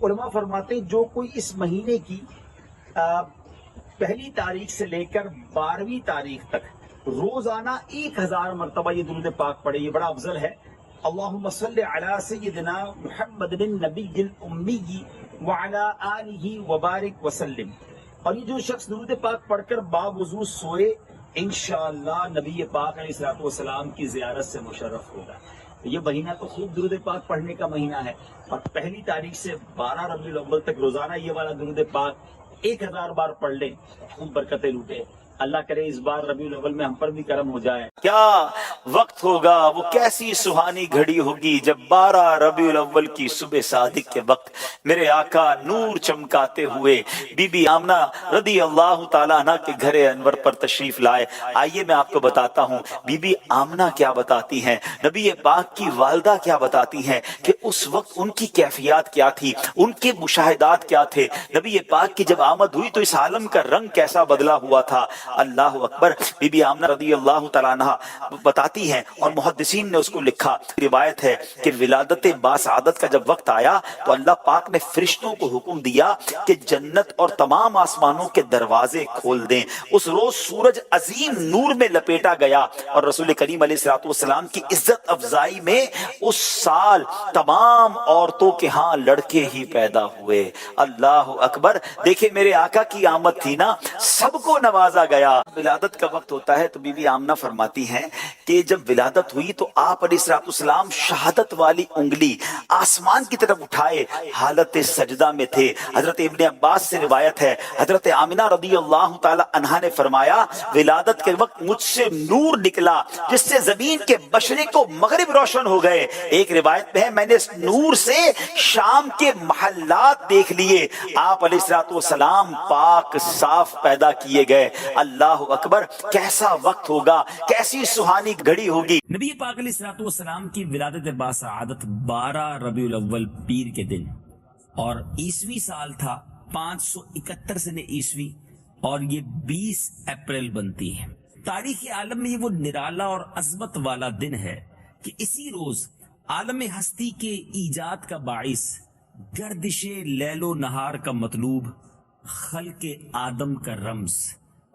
علماء فرماتے ہیں جو کوئی اس مہینے کی پہلی تاریخ سے لے کر 12ویں تاریخ تک روزانہ 1000 مرتبہ یہ درود پاک پڑھے، یہ بڑا افضل ہے۔ اللہم صلی علی سیدنا محمد النبی الامی وعلی آلہ وبارک وسلم۔ اور یہ جو شخص درود پاک پڑھ کر باوضو سوئے، انشاءاللہ نبی پاک علیہ السلام کی زیارت سے مشرف ہوگا۔ یہ مہینہ تو خوب درود پاک پڑھنے کا مہینہ ہے، اور پہلی تاریخ سے 12 ربیع الاول تک روزانہ یہ والا درود پاک 1000 بار پڑھ لیں، خوب برکتیں لوٹے۔ اللہ کرے اس بار ربیع الاول میں ہم پر بھی کرم ہو جائے۔ کیا وقت ہوگا، وہ کیسی سہانی گھڑی ہوگی جب 12 ربیع الاول کی صبح صادق کے وقت میرے آقا نور چمکاتے ہوئے بی بی آمنہ رضی اللہ تعالیٰ عنہ کے گھر انور پر تشریف لائے۔ آئیے میں آپ کو بتاتا ہوں بی بی آمنہ کیا بتاتی ہیں، نبی پاک کی والدہ کیا بتاتی ہیں کہ اس وقت ان کی کیفیات کیا تھی، ان کے مشاہدات کیا تھے۔ نبی پاک کی جب آمد ہوئی تو اس عالم کا رنگ کیسا بدلا ہوا تھا۔ اللہ اکبر۔ بی بی آمنہ رضی اللہ تعالیٰ عنہ بتاتی ہیں، اور محدثین نے اس کو لکھا، روایت ہے کہ ولادت باسعادت کا جب وقت آیا تو اللہ پاک نے فرشتوں کو حکم دیا کہ جنت اور تمام آسمانوں کے دروازے کھول دیں۔ اس روز سورج عظیم نور میں لپیٹا گیا، اور رسول کریم علیہ السلام کی عزت افزائی میں اس سال تمام عورتوں کے ہاں لڑکے ہی پیدا ہوئے۔ اللہ اکبر۔ دیکھیں میرے آقا کی آمد تھی نا، سب کو نوازا گیا۔ ولادت کا وقت ہوتا ہے تو بی بی آمنہ فرماتی ہیں کہ جب ولادت ہوئی تو آپ علیہ السلام شہادت والی انگلی آسمان کی طرف اٹھائے حالت سجدہ میں تھے۔ حضرت ابن عباس سے روایت ہے، حضرت آمنہ رضی اللہ تعالی عنہا نے فرمایا ولادت کے وقت مجھ سے نور نکلا جس سے زمین کے مشرق و مغرب روشن ہو گئے۔ ایک روایت میں ہے میں نے اس نور سے شام کے محلات دیکھ لیے۔ آپ علیہ السلام پاک صاف پیدا کیے گئے۔ اللہ اکبر۔ کیسا وقت ہوگا، کیسی سہانی گھڑی ہوگی۔ نبی پاک علیہ السلام کی ولادت باسعادت 12 ربیع الاول پیر کے دن، اور عیسوی سال تھا 571 سن عیسوی، اور یہ 20 اپریل بنتی ہے۔ تاریخ عالم میں یہ وہ نرالا اور عظمت والا دن ہے کہ اسی روز عالم ہستی کے ایجاد کا باعث، گردش لیل و نہار کا مطلوب، خلق آدم کا رمز،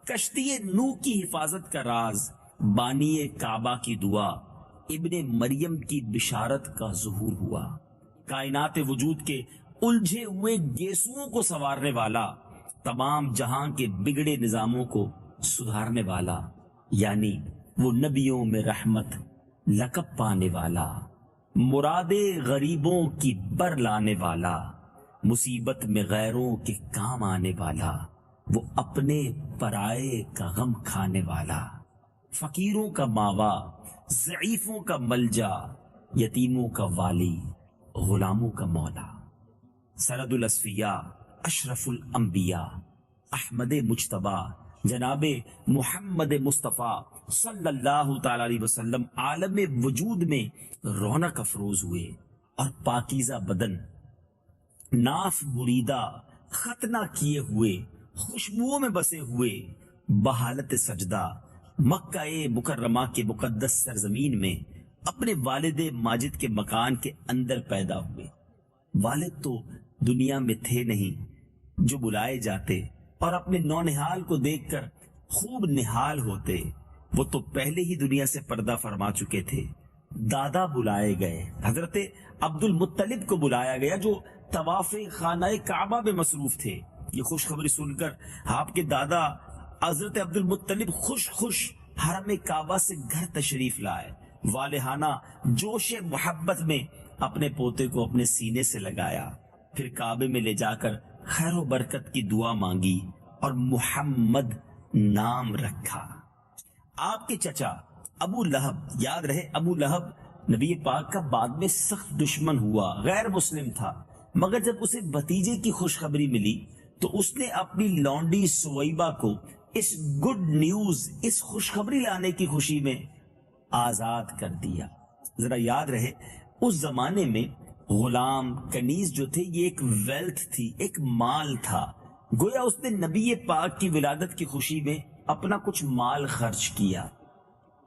کشتی نوح کی حفاظت کا راز، بانی کعبہ کی دعا، ابن مریم کی بشارت کا ظہور ہوا۔ کائنات وجود کے الجھے ہوئے گیسوؤں کو سنوارنے والا، تمام جہاں کے بگڑے نظاموں کو سدھارنے والا، یعنی وہ نبیوں میں رحمت لقب پانے والا، مراد غریبوں کی بر لانے والا، مصیبت میں غیروں کے کام آنے والا، وہ اپنے پرائے کا غم کھانے والا، فقیروں کا ماوا، ضعیفوں کا ملجا، یتیموں کا والی، غلاموں کا مولا، سرد الاصفیاء، اشرف الانبیاء، احمد مجتبی، جناب محمد مصطفیٰ صلی اللہ تعالی علیہ وسلم عالم وجود میں رونق افروز ہوئے، اور پاکیزہ بدن، ناف بریدہ، ختنہ کیے ہوئے، خوشبوؤں میں بسے ہوئے، بحالت سجدہ مکہ مکرمہ کے مقدس سرزمین میں اپنے والد ماجد کے مکان کے اندر پیدا ہوئے۔ والد تو دنیا میں تھے نہیں جو بلائے جاتے اور اپنے نونہال کو دیکھ کر خوب نہال ہوتے، وہ تو پہلے ہی دنیا سے پردہ فرما چکے تھے۔ دادا بلائے گئے، حضرت عبد المطلب کو بلایا گیا جو طواف خانہ کعبہ میں مصروف تھے۔ یہ خوشخبری سن کر آپ کے دادا حضرت عبد المطلب خوش حرم کعبہ سے گھر تشریف لائے، والہانہ جوش محبت میں اپنے پوتے کو اپنے سینے سے لگایا، پھر کعبے میں لے جا کر خیر و برکت کی دعا مانگی اور محمد نام رکھا۔ آپ کے چچا ابو لہب، یاد رہے ابو لہب نبی پاک کا بعد میں سخت دشمن ہوا، غیر مسلم تھا، مگر جب اسے بھتیجے کی خوشخبری ملی تو اس نے اپنی لونڈی سویبہ کو اس گڈ نیوز، اس خوشخبری لانے کی خوشی میں آزاد کر دیا۔ ذرا یاد رہے اس زمانے میں غلام کنیز جو تھے یہ ایک ویلتھ تھی، ایک مال تھا، گویا اس نے نبی پاک کی ولادت کی خوشی میں اپنا کچھ مال خرچ کیا۔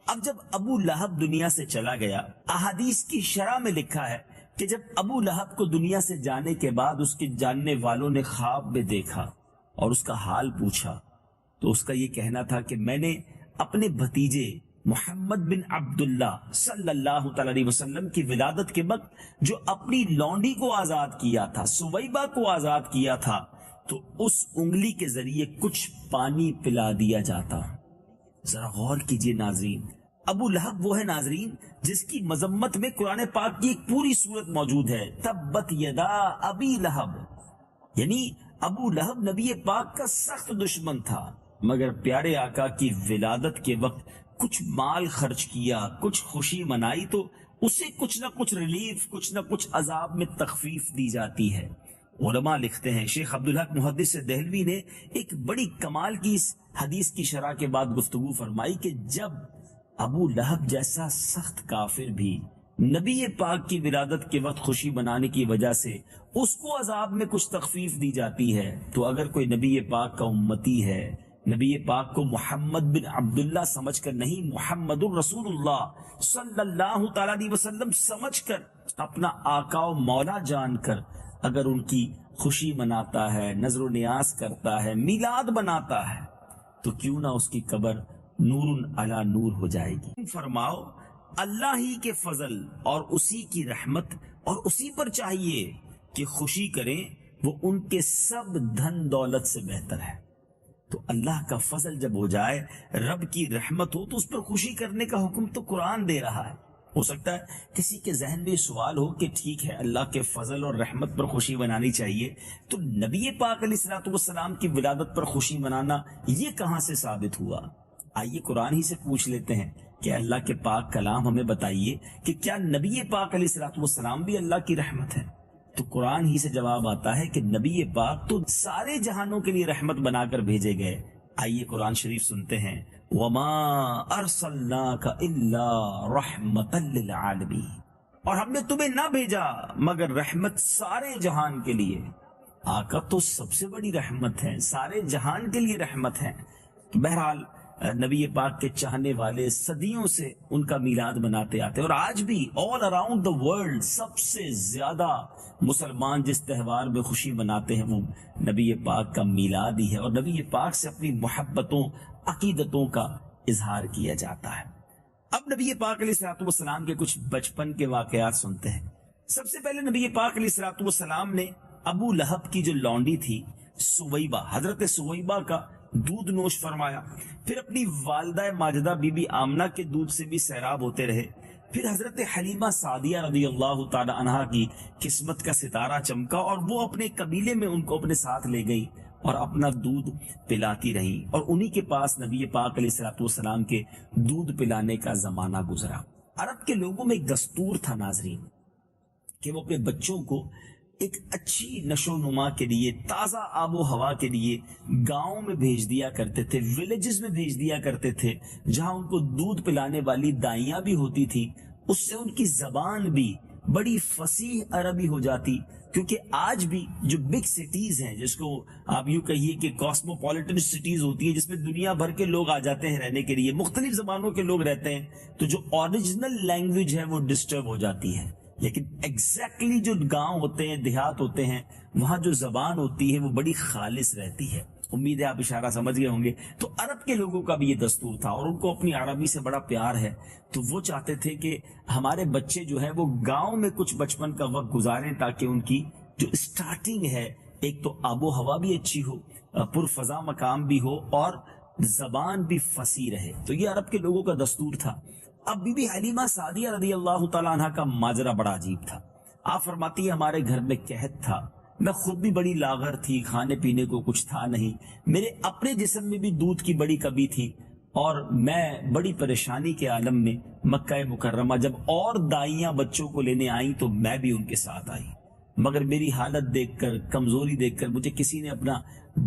اب جب ابو لہب دنیا سے چلا گیا، احادیث کی شرح میں لکھا ہے کہ جب ابو لہب کو دنیا سے جانے کے بعد اس کے جاننے والوں نے خواب میں دیکھا اور اس کا حال پوچھا تو اس کا یہ کہنا تھا کہ میں نے اپنے بھتیجے محمد بن عبداللہ صلی اللہ تعالی علیہ وسلم کی ولادت کے وقت جو اپنی لونڈی کو آزاد کیا تھا، سویبہ کو آزاد کیا تھا، تو اس انگلی کے ذریعے کچھ پانی پلا دیا جاتا۔ ذرا غور کیجئے ناظرین، ابو لہب وہ ہے ناظرین جس کی مذمت میں قرآن پاک کی ایک پوری سورت موجود ہے، تبت یدا ابی لہب، یعنی ابو لہب نبی پاک کا سخت دشمن تھا، مگر پیارے آقا کی ولادت کے وقت کچھ مال خرچ کیا، کچھ خوشی منائی تو اسے کچھ نہ کچھ ریلیف، کچھ نہ کچھ عذاب میں تخفیف دی جاتی ہے۔ علماء لکھتے ہیں، شیخ عبدالحق محدث دہلوی نے ایک بڑی کمال کی اس حدیث کی شرح کے بعد گفتگو فرمائی کہ جب ابو لہب جیسا سخت کافر بھی نبی پاک کی ولادت کے وقت خوشی منانے کی وجہ سے اس کو عذاب میں کچھ تخفیف دی جاتی ہے، تو اگر کوئی نبی پاک کا امتی ہے، نبی پاک کو محمد بن عبداللہ سمجھ کر نہیں، محمد الرسول اللہ صلی اللہ تعالی علیہ وسلم سمجھ کر، اپنا آقا و مولا جان کر اگر ان کی خوشی مناتا ہے، نظر و نیاز کرتا ہے، میلاد بناتا ہے، تو کیوں نہ اس کی قبر نور علی نور ہو جائے گی۔ فرماؤ اللہ ہی کے فضل اور اسی کی رحمت اور اسی پر چاہیے کہ خوشی کریں، وہ ان کے سب دھن دولت سے بہتر ہے۔ تو اللہ کا فضل جب ہو جائے، رب کی رحمت ہو، تو اس پر خوشی کرنے کا حکم تو قرآن دے رہا ہے۔ ہو سکتا ہے کسی کے ذہن میں سوال ہو کہ ٹھیک ہے اللہ کے فضل اور رحمت پر خوشی منانی چاہیے، تو نبی پاک علیہ الصلوۃ والسلام کی ولادت پر خوشی منانا یہ کہاں سے ثابت ہوا؟ آئیے قرآن ہی سے پوچھ لیتے ہیں کہ اللہ کے پاک کلام ہمیں بتائیے کہ کیا نبی پاک علیہ الصلوۃ والسلام بھی اللہ کی رحمت ہے؟ تو قرآن ہی سے جواب آتا ہے کہ نبی پاک تو سارے جہانوں کے لیے رحمت بنا کر بھیجے گئے۔ آئیے قرآن شریف سنتے ہیں، وَمَا أَرْسَلْنَاكَ إِلَّا رَحْمَةً لِلْعَالَمِينَ، اور ہم نے تمہیں نہ بھیجا مگر رحمت سارے جہان کے لیے۔ آقا تو سب سے بڑی رحمت ہے، سارے جہان کے لیے رحمت ہے۔ بہرحال نبی پاک کے چاہنے والے صدیوں سے ان کا میلاد مناتے آتے ہیں، اور آج بھی آل اراؤنڈ دا ورلڈ سب سے زیادہ مسلمان جس تہوار میں خوشی مناتے ہیں وہ نبی پاک کا میلاد ہی ہے، اور نبی پاک سے اپنی محبتوں، عقیدتوں کا اظہار کیا جاتا ہے۔ اب نبی پاک علیہ الصلوۃ والسلام کے کچھ بچپن کے واقعات سنتے ہیں۔ سب سے پہلے نبی پاک علیہ الصلوۃ والسلام نے ابو لہب کی جو لونڈی تھی سویبہ، حضرت سویبہ کا دودھ نوش فرمایا، پھر اپنی والدہ ماجدہ بی بی آمنہ کے دودھ سے بھی سیراب ہوتے رہے، پھر حضرت حلیمہ سعدیہ رضی اللہ تعالی عنہا کی قسمت کا ستارہ چمکا اور وہ اپنے قبیلے میں ان کو اپنے ساتھ لے گئی اور اپنا دودھ پلاتی رہی، اور انہی کے پاس نبی پاک علیہ الصلوۃ والسلام کے دودھ پلانے کا زمانہ گزرا۔ عرب کے لوگوں میں ایک دستور تھا ناظرین کہ وہ اپنے بچوں کو ایک اچھی نشو و نما کے لیے، تازہ آب و ہوا کے لیے گاؤں میں بھیج دیا کرتے تھے، ولیجز میں بھیج دیا کرتے تھے، جہاں ان کو دودھ پلانے والی دائیاں بھی ہوتی تھی، اس سے ان کی زبان بھی بڑی فصیح عربی ہو جاتی۔ کیونکہ آج بھی جو بگ سٹیز ہیں، جس کو آپ یوں کہیے کہ کاسموپولیٹن سٹیز ہوتی ہیں، جس میں دنیا بھر کے لوگ آ جاتے ہیں رہنے کے لیے، مختلف زبانوں کے لوگ رہتے ہیں، تو جو اوریجنل لینگویج ہے وہ ڈسٹرب ہو جاتی ہے۔ لیکن ایگزیکٹلی جو گاؤں ہوتے ہیں، دیہات ہوتے ہیں، وہاں جو زبان ہوتی ہے وہ بڑی خالص رہتی ہے۔ امید ہے آپ اشارہ سمجھ گئے ہوں گے۔ تو عرب کے لوگوں کا بھی یہ دستور تھا اور ان کو اپنی عربی سے بڑا پیار ہے، تو وہ چاہتے تھے کہ ہمارے بچے جو ہے وہ گاؤں میں کچھ بچپن کا وقت گزاریں، تاکہ ان کی جو اسٹارٹنگ ہے، ایک تو آب و ہوا بھی اچھی ہو، پرفضا مقام بھی ہو، اور زبان بھی فصیح رہے۔ تو یہ عرب کے لوگوں کا دستور تھا۔ اب بی بی حلیمہ سعدیہ رضی اللہ تعالیٰ عنہ کا ماجرا بڑا عجیب تھا۔ آپ فرماتی ہیں ہمارے گھر میں قحط تھا، میں خود بھی بڑی لاغر تھی، کھانے پینے کو کچھ تھا نہیں، میرے اپنے جسم میں بھی دودھ کی بڑی کمی تھی، اور میں بڑی پریشانی کے عالم میں مکہ مکرمہ جب اور دائیاں بچوں کو لینے آئیں تو میں بھی ان کے ساتھ آئی، مگر میری حالت دیکھ کر، کمزوری دیکھ کر مجھے کسی نے اپنا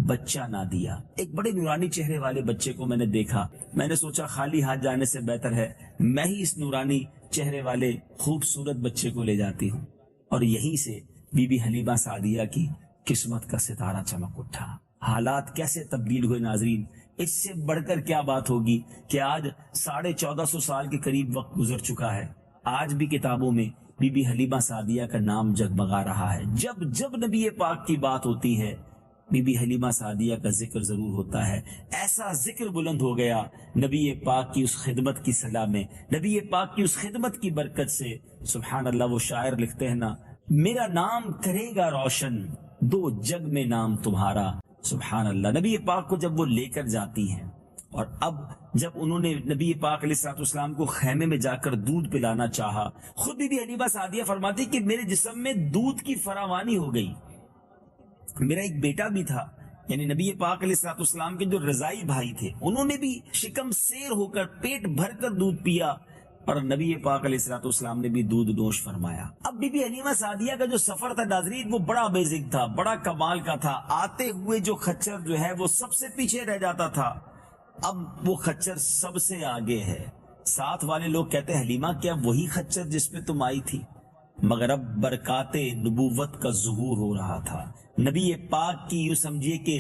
بچہ نہ دیا۔ ایک بڑے نورانی چہرے والے بچے کو میں نے دیکھا، میں نے سوچا خالی ہاتھ جانے سے بہتر ہے میں ہی اس نورانی چہرے والے خوبصورت بچے کو لے جاتی ہوں، اور یہیں سے بی بی حلیمہ سعدیہ کی قسمت کا ستارہ چمک اٹھا۔ حالات کیسے تبدیل ہوئے ناظرین، اس سے بڑھ کر کیا بات ہوگی کہ آج 1450 سال کے قریب وقت گزر چکا ہے، آج بھی کتابوں میں بی بی حلیمہ سعدیہ کا نام جگمگا رہا ہے. جب جب نبی پاک کی بات ہوتی ہے بی بی حلیمہ سعدیہ کا ذکر ضرور ہوتا ہے. ایسا ذکر بلند ہو گیا نبی پاک کی اس خدمت کی صلاح میں, نبی پاک کی اس خدمت کی برکت سے. سبحان اللہ, وہ شاعر لکھتے ہیں نا, میرا نام کرے گا روشن دو جگ میں نام تمہارا. سبحان اللہ, نبی پاک کو جب وہ لے کر جاتی ہیں, اور اب جب انہوں نے نبی پاک علیہ السلام کو خیمے میں جا کر دودھ پلانا چاہا, خود بی بی حلیمہ سعدیہ فرماتی کہ میرے جسم میں دودھ کی فراوانی ہو گئی. میرا ایک بیٹا بھی تھا, یعنی نبی پاک علیہ السلام کے جو رضائی بھائی تھے, انہوں نے بھی شکم سیر ہو کر پیٹ بھر کر دودھ پیا, اور نبی پاک علیہ السلام نے بھی دودھ نوش فرمایا. اب بی بی حلیمہ سعدیہ کا جو سفر تھا ناظرین, وہ بڑا بیزک تھا, بڑا کمال کا تھا. آتے ہوئے جو خچر جو ہے وہ سب سے پیچھے رہ جاتا تھا, اب وہ خچر سب سے آگے ہے. ساتھ والے لوگ کہتے ہیں حلیمہ کیا وہی خچر جس پہ تم آئی تھی؟ مگر اب برکات نبوت کا ظہور ہو رہا تھا. نبی پاک کی یوں سمجھیے کہ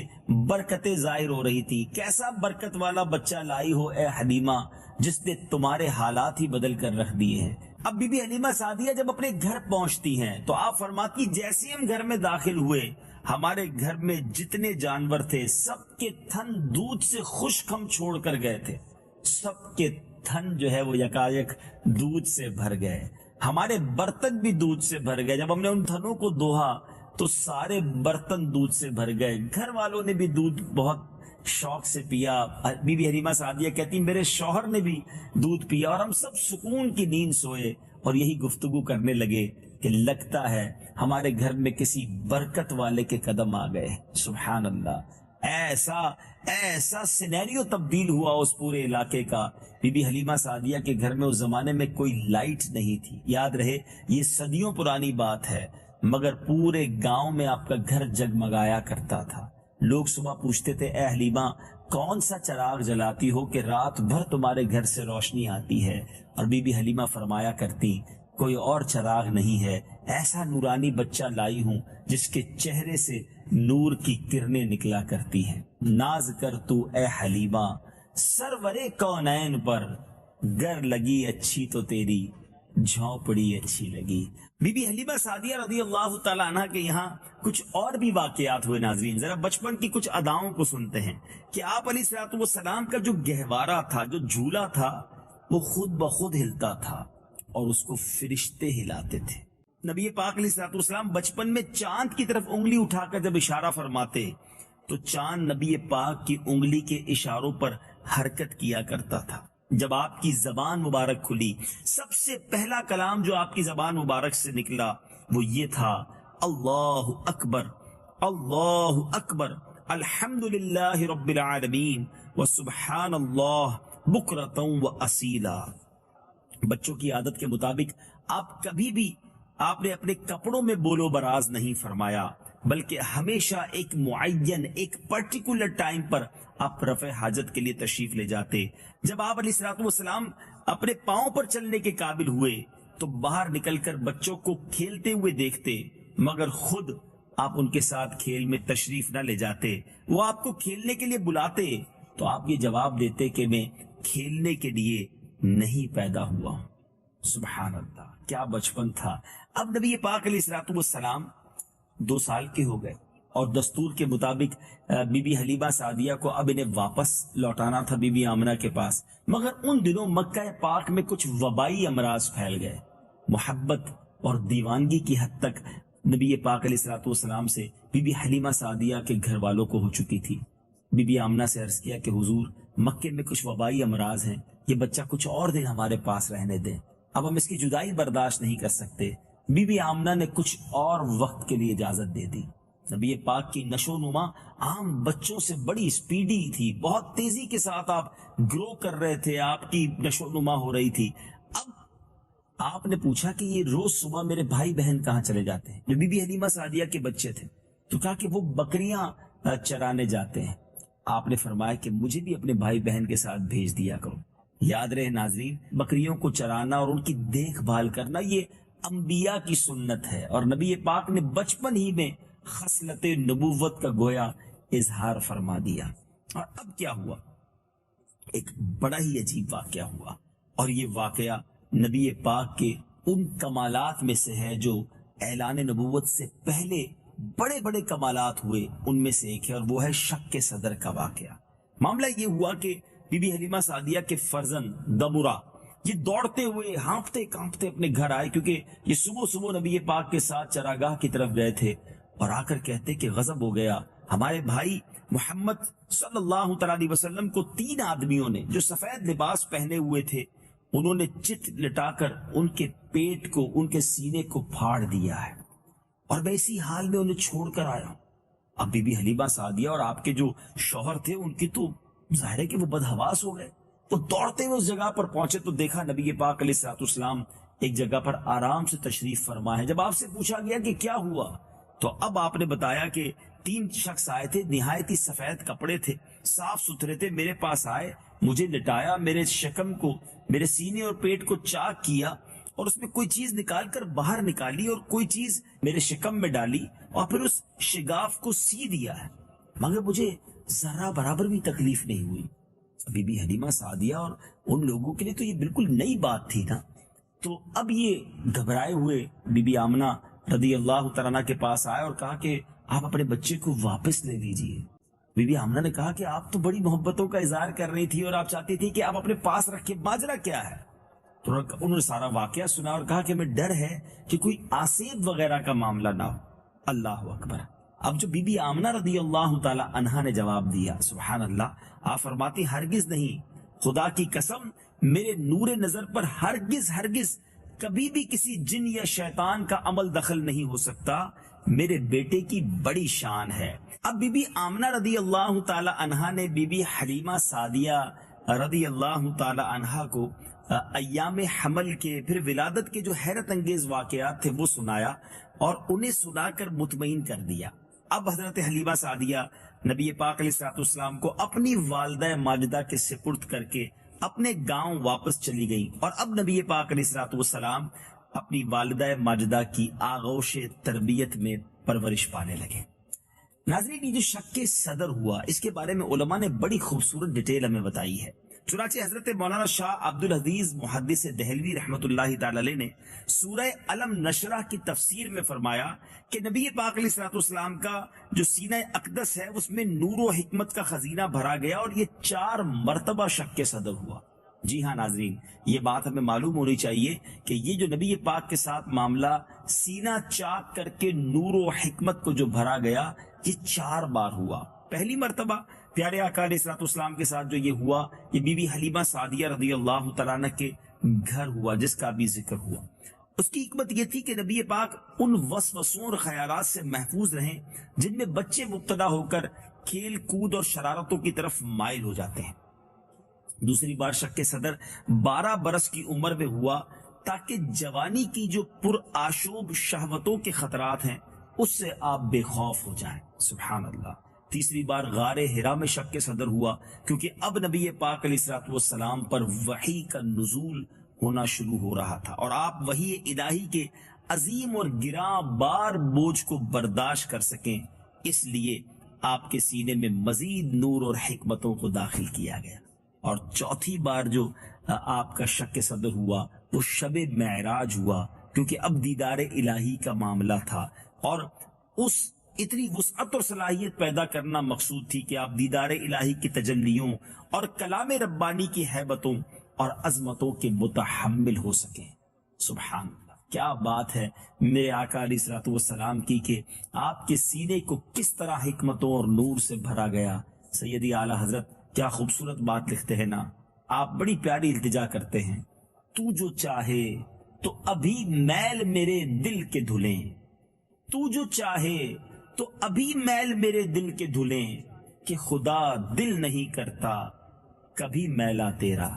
برکتیں ظاہر ہو رہی تھی. کیسا برکت والا بچہ لائی ہو اے حلیمہ, جس نے تمہارے حالات ہی بدل کر رکھ دیے ہیں. اب بی بی حلیمہ سعدیہ جب اپنے گھر پہنچتی ہیں تو آپ فرماتی جیسے ہم گھر میں داخل ہوئے, ہمارے گھر میں جتنے جانور تھے سب کے تھن دودھ سے خشک ہم چھوڑ کر گئے تھے. سب کے تھن جو ہے وہ یکایک دودھ سے بھر گئے. ہمارے برتن بھی دودھ سے بھر گئے. جب ہم نے ان تھنوں کو دوہا تو سارے برتن دودھ سے بھر گئے. گھر والوں نے بھی دودھ بہت شوق سے پیا. بی بی حلیمہ سعدیہ کہتی میرے شوہر نے بھی دودھ پیا, اور ہم سب سکون کی نیند سوئے, اور یہی گفتگو کرنے لگے کہ لگتا ہے ہمارے گھر میں کسی برکت والے کے قدم آ گئے. سبحان اللہ, ایسا سینیریو تبدیل ہوا اس پورے علاقے کا. بی بی حلیمہ سعدیہ کے گھر میں اس زمانے میں کوئی لائٹ نہیں تھی. یاد رہے یہ صدیوں پرانی بات ہے, مگر پورے گاؤں میں آپ کا گھر جگمگایا کرتا تھا. لوگ صبح پوچھتے تھے اے حلیمہ کون سا چراغ جلاتی ہو کہ رات بھر تمہارے گھر سے روشنی آتی ہے؟ اور بی بی حلیمہ فرمایا کرتی کوئی اور چراغ نہیں ہے, ایسا نورانی بچہ لائی ہوں جس کے چہرے سے نور کی کرنیں نکلا کرتی ہیں. ناز کر تو اے حلیمہ سرورے کونین پر, گر لگی اچھی تو تیری جھونپڑی اچھی لگی. بی بی حلیمہ سعدیہ رضی اللہ تعالیٰ عنہ کے یہاں کچھ اور بھی واقعات ہوئے. ناظرین ذرا بچپن کی کچھ اداؤں کو سنتے ہیں کہ آپ علیہ الصلوۃ والسلام کا جو گہوارہ تھا, جو جھولا تھا, وہ خود بخود ہلتا تھا اور اس کو فرشتے ہلاتے تھے. نبی پاک علیہ الصلوۃ والسلام بچپن میں چاند کی طرف انگلی اٹھا کر جب اشارہ فرماتے تو چاند نبی پاک کی انگلی کے اشاروں پر حرکت کیا کرتا تھا. جب آپ کی زبان مبارک کھلی, سب سے پہلا کلام جو آپ کی زبان مبارک سے نکلا وہ یہ تھا اللہ اکبر, اللہ اکبر, الحمدللہ رب العالمین وسبحان اللہ بکرۃ واصیلا. بچوں کی عادت کے مطابق آپ کبھی بھی آپ نے اپنے کپڑوں میں بولو براز نہیں فرمایا, بلکہ ہمیشہ ایک معین ایک پرٹیکولر ٹائم پر آپ رفع حاجت کے لیے تشریف لے جاتے. جب آپ علیہ الصلوۃ والسلام اپنے پاؤں پر چلنے کے قابل ہوئے تو باہر نکل کر بچوں کو کھیلتے ہوئے دیکھتے, مگر خود آپ ان کے ساتھ کھیل میں تشریف نہ لے جاتے. وہ آپ کو کھیلنے کے لیے بلاتے تو آپ یہ جواب دیتے کہ میں کھیلنے کے لیے نہیں پیدا ہوا ہوں. سبحان اللہ, کیا بچپن تھا. اب نبی پاک علیہ الصلوۃ والسلام 2 سال کے ہو گئے, اور دستور کے مطابق بی بی حلیمہ سعدیہ کو اب انہیں واپس لوٹانا تھا بی بی آمنہ کے پاس. مگر ان دنوں مکہ پاک میں کچھ وبائی امراض پھیل گئے. محبت اور دیوانگی کی حد تک نبی پاک علیہ الصلوۃ والسلام سے بی بی حلیمہ سعدیہ کے گھر والوں کو ہو چکی تھی. بی بی آمنہ سے عرض کیا کہ حضور مکے میں کچھ وبائی امراض ہیں, یہ بچہ کچھ اور دن ہمارے پاس رہنے دیں, اب ہم اس کی جدائی برداشت نہیں کر سکتے. بی بی آمنہ نے کچھ اور وقت کے لیے اجازت دے دی. نبی پاک کی نشو نما عام بچوں سے بڑی سپیڈی تھی, بہت تیزی کے ساتھ آپ گرو کر رہے تھے, آپ کی نشو نما ہو رہی تھی. اب آپ نے پوچھا کہ یہ روز صبح میرے بھائی بہن کہاں چلے جاتے ہیں, جو بی بی حلیمہ سعدیہ کے بچے تھے, تو کہا کہ وہ بکریاں چرانے جاتے ہیں. آپ نے فرمایا کہ مجھے بھی اپنے بھائی بہن کے ساتھ بھیج دیا کرو. یاد رہے ناظرین, بکریوں کو چرانا اور ان کی دیکھ بھال کرنا یہ انبیاء کی سنت ہے, اور نبی پاک نے بچپن ہی میں خصلت نبوت کا گویا اظہار فرما دیا. اور اب کیا ہوا, ایک بڑا ہی عجیب واقعہ ہوا, اور یہ واقعہ نبی پاک کے ان کمالات میں سے ہے جو اعلان نبوت سے پہلے بڑے بڑے کمالات ہوئے ان میں سے ایک ہے، اور وہ ہے شق صدر کا واقعہ۔ معاملہ یہ ہوا کہ بی بی حلیمہ سعدیہ کے فرزند دمرہ یہ دوڑتے ہوئے ہانپتے کانپتے اپنے گھر آئے، کیونکہ یہ صبح صبح نبی پاک کے ساتھ چراگاہ کی طرف گئے تھے، اور آ کر کہتے کہ غضب ہو گیا، ہمارے بھائی محمد صلی اللہ تعالی علیہ وسلم کو 3 آدمیوں نے جو سفید لباس پہنے ہوئے تھے انہوں نے چت لٹا کر ان کے پیٹ کو، ان کے سینے کو پھاڑ دیا ہے، اور میں اسی حال میں انہیں چھوڑ کر آیا ہوں۔ اب بی بی حلیمہ سعدیہ اور آپ کے جو شوہر تھے ان کی تو ظاہر ہے کہ وہ بدحواس ہو گئے، وہ دوڑتے ہوئے اس جگہ پر پہنچے تو دیکھا نبی پاک علیہ الصلوۃ والسلام ایک جگہ پر آرام سے تشریف فرما ہے۔ جب آپ سے پوچھا گیا کہ کیا ہوا تو اب آپ نے بتایا کہ 3 شخص آئے تھے، نہایت ہی سفید کپڑے تھے، صاف ستھرے تھے، میرے پاس آئے، مجھے لٹایا، میرے شکم کو، میرے سینے اور پیٹ کو چاک کیا، اور اس میں کوئی چیز نکال کر باہر نکالی اور کوئی چیز میرے شکم میں ڈالی، اور پھر اس شگاف کو سی دیا ہے، مگر مجھے ذرہ برابر بھی تکلیف نہیں ہوئی۔ بی بی حلیمہ سعدیہ اور ان لوگوں کے لیے تو یہ بالکل نئی بات تھی نا۔ تو اب یہ گھبرائے ہوئے بی بی آمنہ رضی اللہ تعالیٰ عنہ کے پاس آئے اور کہا کہ آپ اپنے بچے کو واپس لے لیجیے۔ بی بی آمنہ نے کہا کہ آپ تو بڑی محبتوں کا اظہار کر رہی تھی اور آپ چاہتی تھی کہ آپ اپنے پاس رکھے، ماجرا کیا ہے؟ تو انہوں نے سارا واقعہ سنا اور کہا کہ ہمیں ڈر ہے کہ کوئی آسیب وغیرہ کا معاملہ نہ ہو۔ اللہ اکبر۔ اب جو بی بی آمنہ رضی اللہ تعالی عنہا نے جواب دیا، سبحان اللہ، آپ فرماتی ہرگز نہیں، خدا کی قسم میرے نور نظر پر ہرگز کبھی بھی کسی جن یا شیطان کا عمل دخل نہیں ہو سکتا، میرے بیٹے کی بڑی شان ہے۔ اب بی بی آمنہ رضی اللہ تعالی عنہا نے بی بی حلیمہ سعدیہ رضی اللہ تعالی عنہا کو ایام حمل کے، پھر ولادت کے جو حیرت انگیز واقعات تھے وہ سنایا اور انہیں سنا کر مطمئن کر دیا۔ اب حضرت حلیمہ سعدیہ نبی پاک علیہ الصلوۃ والسلام کو اپنی والدہ ماجدہ کے سپرد کر کے اپنے گاؤں واپس چلی گئی، اور اب نبی پاک علیہ الصلوۃ والسلام اپنی والدہ ماجدہ کی آغوش تربیت میں پرورش پانے لگے۔ ناظرین، یہ جو شق صدر ہوا اس کے بارے میں علماء نے بڑی خوبصورت ڈیٹیل ہمیں بتائی ہے۔ چنانچہ حضرت مولانا شاہ عبد العزیز محدث دہلوی رحمۃ اللہ تعالی علیہ نے سورہ علم نشرہ کی تفسیر میں فرمایا کہ نبی پاک علیہ الصلوۃ والسلام کا جو سینہ اقدس ہے اس میں نور و حکمت کا خزینہ بھرا گیا، اور یہ 4 مرتبہ شق صدر ہوا۔ جی ہاں ناظرین، یہ بات ہمیں معلوم ہونی چاہیے کہ یہ جو نبی پاک کے ساتھ معاملہ سینہ چاک کر کے نور و حکمت کو جو بھرا گیا یہ 4 بار ہوا۔ پہلی مرتبہ پیارے آقا علیہ الصلوۃ والسلام کے ساتھ جو یہ ہوا یہ بی بی حلیمہ سعدیہ رضی اللہ تعالیٰ عنہ کے گھر ہوا، جس کا بھی ذکر ہوا۔ اس کی حکمت یہ تھی کہ نبی پاک ان وسوسوں اور خیالات سے محفوظ رہیں جن میں بچے مبتلا ہو کر کھیل کود اور شرارتوں کی طرف مائل ہو جاتے ہیں۔ دوسری بار شق صدر 12 برس کی عمر میں ہوا تاکہ جوانی کی جو پرآشوب شہوتوں کے خطرات ہیں اس سے آپ بے خوف ہو جائیں، سبحان اللہ۔ تیسری بار غار ہرا میں شق صدر ہوا کیونکہ اب نبی پاک علیہ الصلوۃ والسلام پر وحی کا نزول ہونا شروع ہو رہا تھا، اور آپ وحی الہی کے عظیم اور گراں بار بوجھ کو برداشت کر سکیں، اس لیے آپ کے سینے میں مزید نور اور حکمتوں کو داخل کیا گیا۔ اور چوتھی بار جو آپ کا شق صدر ہوا وہ شب معراج ہوا، کیونکہ اب دیدار الہی کا معاملہ تھا، اور اس اتنی وسعت اور صلاحیت پیدا کرنا مقصود تھی کہ آپ دیدار الہی کی تجلیوں اور کلام ربانی کی ہیبتوں اور عظمتوں کے متحمل ہو سکیں۔ سبحان اللہ، کیا بات ہے میرے آقا علیہ الصلوۃ والسلام کی کہ آپ کے سینے کو کس طرح حکمتوں اور نور سے بھرا گیا۔ سیدی اعلی حضرت کیا خوبصورت بات لکھتے ہیں نا، آپ بڑی پیاری التجا کرتے ہیں، تو جو چاہے تو ابھی میل میرے دل کے دھلیں، تو جو چاہے تو ابھی میل میرے دل کے دھلیں، کہ خدا دل نہیں کرتا کبھی میلا تیرا۔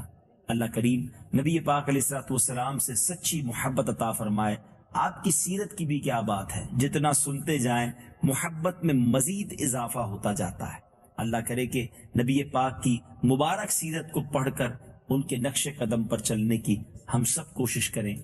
اللہ کریم نبی پاک علیہ الصلوۃ والسلام سے سچی محبت عطا فرمائے۔ آپ کی سیرت کی بھی کیا بات ہے، جتنا سنتے جائیں محبت میں مزید اضافہ ہوتا جاتا ہے۔ اللہ کرے کہ نبی پاک کی مبارک سیرت کو پڑھ کر ان کے نقش قدم پر چلنے کی ہم سب کوشش کریں۔